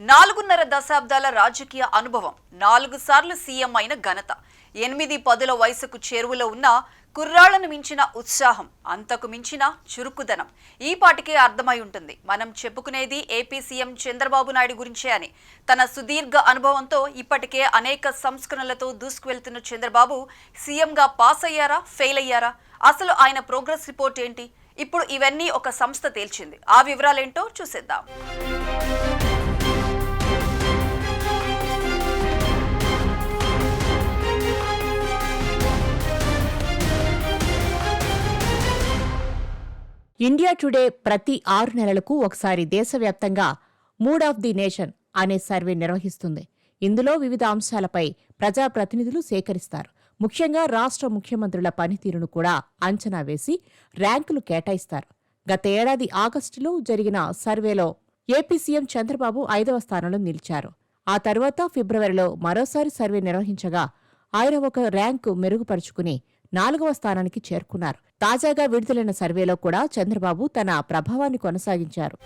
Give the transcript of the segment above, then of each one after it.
నాలుగున్నర దశాబ్దాల రాజకీయ అనుభవం, 4 సార్లు సీఎం అయిన ఘనత, 8-10 వయసుకు చేరువలో ఉన్న కుర్రాళ్లను మించిన ఉత్సాహం, అంతకు మించిన చురుకుదనం ఈ పాటికే అర్థమై ఉంటుంది. మనం చెప్పుకునేది ఏపీ సీఎం చంద్రబాబు నాయుడు గురించే అని. తన సుదీర్ఘ అనుభవంతో ఇప్పటికే అనేక సంస్కరణలతో దూసుకువెళ్తున్న చంద్రబాబు సీఎంగా పాస్ అయ్యారా, ఫెయిల్ అయ్యారా? అసలు ఆయన ప్రోగ్రెస్ రిపోర్ట్ ఏంటి? ఇప్పుడు ఇవన్నీ ఒక సంస్థ తేల్చింది. ఆ వివరాలేంటో చూసేద్దాం. ఇండియా టుడే ప్రతి 6 నెలలకు ఒకసారి దేశవ్యాప్తంగా మూడ్ ఆఫ్ ది నేషన్ అనే సర్వే నిర్వహిస్తుంది. ఇందులో వివిధ అంశాలపై ప్రజాప్రతినిధులు సేకరిస్తారు. ముఖ్యంగా రాష్ట్ర ముఖ్యమంత్రుల పనితీరును కూడా అంచనా వేసి ర్యాంకులు కేటాయిస్తారు. గత ఏడాది ఆగస్టులో జరిగిన సర్వేలో ఏపీ సీఎం చంద్రబాబు 5వ స్థానంలో నిలిచారు. ఆ తర్వాత ఫిబ్రవరిలో మరోసారి సర్వే నిర్వహించగా ఆయన ఒక ర్యాంకు మెరుగుపరుచుకుని 4వ స్థానానికి చేరుకున్నారు. తాజాగా విడుదలైన సర్వేలో కూడా చంద్రబాబు తన ప్రభావాన్ని కొనసాగించారు.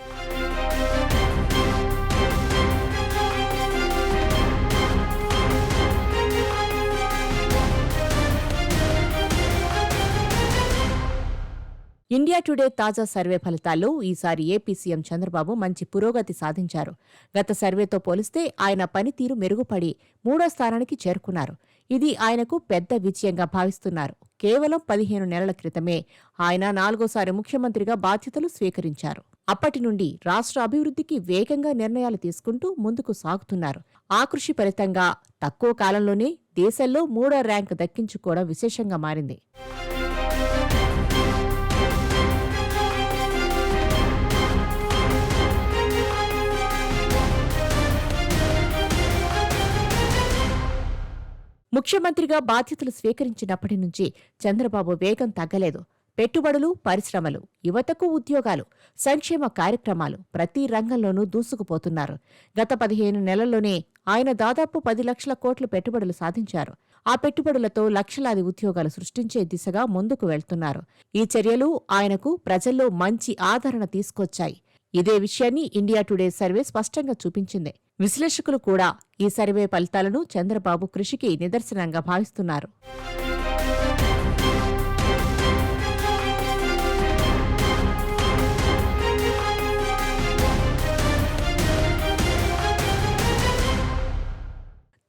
ఇండియా టుడే తాజా సర్వే ఫలితాల్లో ఈసారి ఏపీ సీఎం చంద్రబాబు మంచి పురోగతి సాధించారు. గత సర్వేతో పోలిస్తే ఆయన పనితీరు మెరుగుపడి 3వ స్థానానికి చేరుకున్నారు. ఇది ఆయనకు పెద్ద విజయంగా భావిస్తున్నారు. కేవలం 15 నెలల క్రితమే ఆయన 4వసారి ముఖ్యమంత్రిగా బాధ్యతలు స్వీకరించారు. అప్పటి నుండి రాష్ట్ర అభివృద్ధికి వేగంగా నిర్ణయాలు తీసుకుంటూ ముందుకు సాగుతున్నారు. ఆ కృషి ఫలితంగా తక్కువ కాలంలోనే దేశంలో 3వ ర్యాంకు దక్కించుకోవడం విశేషంగా మారింది. ముఖ్యమంత్రిగా బాధ్యతలు స్వీకరించినప్పటి నుంచి చంద్రబాబు వేగం తగ్గలేదు. పెట్టుబడులు, పరిశ్రమలు, యువతకు ఉద్యోగాలు, సంక్షేమ కార్యక్రమాలు ప్రతి రంగంలోనూ దూసుకుపోతున్నారు. గత 15 నెలల్లోనే ఆయన దాదాపు 10 లక్షల కోట్ల పెట్టుబడులు సాధించారు. ఆ పెట్టుబడులతో లక్షలాది ఉద్యోగాలు సృష్టించే దిశగా ముందుకు వెళ్తున్నారు. ఈ చర్యలు ఆయనకు ప్రజల్లో మంచి ఆదరణ తీసుకొచ్చాయి. ఇదే విషయాన్ని ఇండియా టుడే సర్వే స్పష్టంగా చూపించింది. విశ్లేషకులు కూడా ఈ సర్వే ఫలితాలను చంద్రబాబు కృషికి నిదర్శనంగా భావిస్తున్నారు.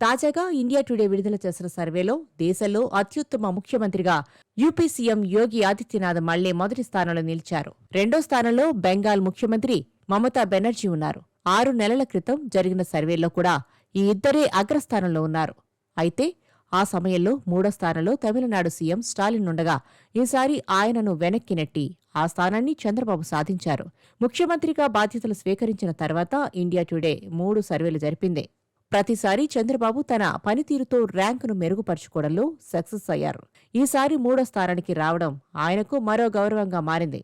తాజాగా ఇండియా టుడే విడుదల చేసిన సర్వేలో దేశంలో అత్యుత్తమ ముఖ్యమంత్రిగా యూపీ సీఎం యోగి ఆదిత్యనాథ్ మళ్లీ మొదటి స్థానంలో నిలిచారు. 2వ స్థానంలో బెంగాల్ ముఖ్యమంత్రి మమతా బెనర్జీ ఉన్నారు. 6 నెలల క్రితం జరిగిన సర్వేలో కూడా ఈ ఇద్దరే అగ్రస్థానంలో ఉన్నారు. అయితే ఆ సమయంలో 3వ స్థానంలో తమిళనాడు సీఎం స్టాలిన్ ఉండగా ఈసారి ఆయనను వెనక్కి నెట్టి ఆ స్థానాన్ని చంద్రబాబు సాధించారు. ముఖ్యమంత్రిగా బాధ్యతలు స్వీకరించిన తర్వాత ఇండియా టుడే 3 సర్వేలు జరిపింది. ప్రతిసారి చంద్రబాబు తన పనితీరుతో ర్యాంకును మెరుగుపరుచుకోవడంలో సక్సెస్ అయ్యారు. ఈసారి 3వ స్థానానికి రావడం ఆయనకు మరో గౌరవంగా మారింది.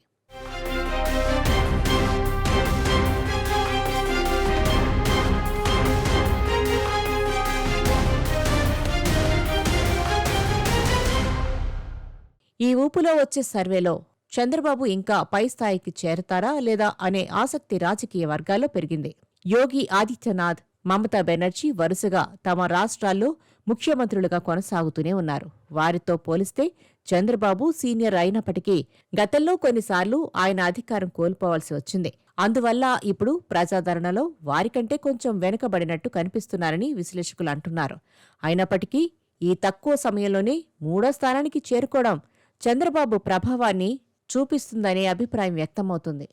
ఈ ఊపులో వచ్చే సర్వేలో చంద్రబాబు ఇంకా పై స్థాయికి చేరతారా లేదా అనే ఆసక్తి రాజకీయ వర్గాల్లో పెరిగింది. యోగి ఆదిత్యనాథ్, మమతా బెనర్జీ వరుసగా తమ రాష్ట్రాల్లో ముఖ్యమంత్రులుగా కొనసాగుతూనే ఉన్నారు. వారితో పోలిస్తే చంద్రబాబు సీనియర్ అయినప్పటికీ గతంలో కొన్నిసార్లు ఆయన అధికారం కోల్పోవాల్సి వచ్చింది. అందువల్ల ఇప్పుడు ప్రజాదరణలో వారికంటే కొంచెం వెనుకబడినట్టు కనిపిస్తున్నారని విశ్లేషకులు అంటున్నారు. అయినప్పటికీ ఈ తక్కువ సమయంలోనే 3వ స్థానానికి చేరుకోవడం చంద్రబాబు ప్రభావాన్ని చూపిస్తుందనే అభిప్రాయం వ్యక్తమవుతుంది.